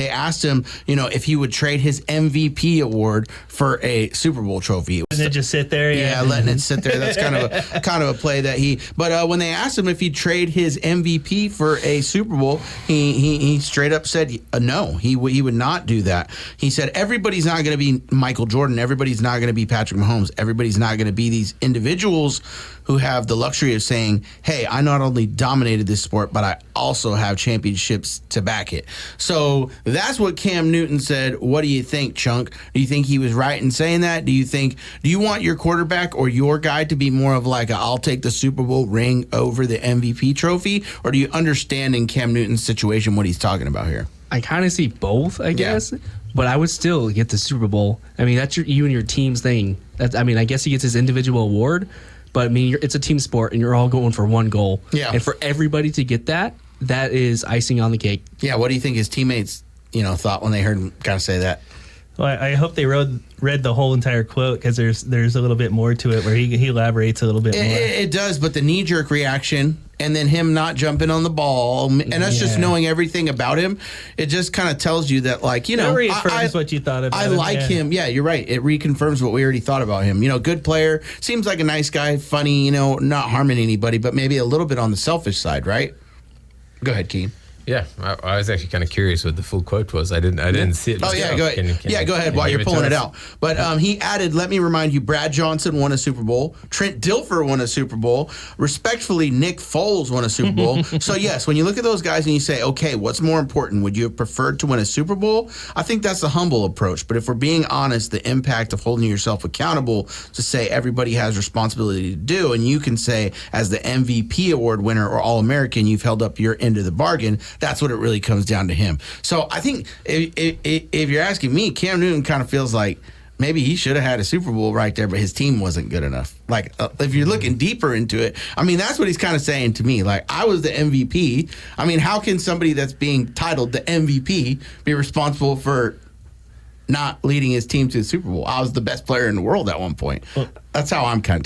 They asked him, if he would trade his MVP award for a Super Bowl trophy. Doesn't it just sit there? Yeah, letting it sit there. That's kind of a play that he. But when they asked him if he'd trade his MVP for a Super Bowl, he straight up said no. He would not do that. He said everybody's not going to be Michael Jordan. Everybody's not going to be Patrick Mahomes. Everybody's not going to be these individuals who have the luxury of saying, hey, I not only dominated this sport, but I also have championships to back it. So that's what Cam Newton said. What do you think, Chunk? Do you think he was right in saying that? Do you want your quarterback or your guy to be more of like I'll take the Super Bowl ring over the MVP trophy? Or do you understand in Cam Newton's situation what he's talking about here? I kind of see both, I guess. But I would still get the Super Bowl. I mean, that's you and your team's thing. I guess he gets his individual award. But, I mean, it's a team sport, and you're all going for one goal. Yeah. And for everybody to get that is icing on the cake. Yeah, what do you think his teammates, thought when they heard him kind of say that? Well, I hope they read the whole entire quote because there's a little bit more to it where he elaborates a little bit more. It does, but the knee-jerk reaction and then him not jumping on the ball and us just knowing everything about him, it just kind of tells you that, like, it reaffirms what you thought about him. I like him. Yeah, you're right. It reconfirms what we already thought about him. Good player. Seems like a nice guy, funny, not harming anybody, but maybe a little bit on the selfish side, right? Go ahead, Keen. Yeah, I was actually kind of curious what the full quote was. I didn't see it. Oh, yeah, go ahead. Go ahead while you're pulling it out. But he added, let me remind you, Brad Johnson won a Super Bowl. Trent Dilfer won a Super Bowl. Respectfully, Nick Foles won a Super Bowl. So, yes, when you look at those guys and you say, okay, what's more important? Would you have preferred to win a Super Bowl? I think that's the humble approach. But if we're being honest, the impact of holding yourself accountable to say everybody has responsibility to do, and you can say as the MVP award winner or All-American, you've held up your end of the bargain, that's what it really comes down to him. So I think if you're asking me, Cam Newton kind of feels like maybe he should have had a Super Bowl right there, but his team wasn't good enough. Like, if you're looking deeper into it, I mean, that's what he's kind of saying to me. Like, I was the MVP. I mean, how can somebody that's being titled the MVP be responsible for not leading his team to the Super Bowl? I was the best player in the world at one point. That's how I'm kind of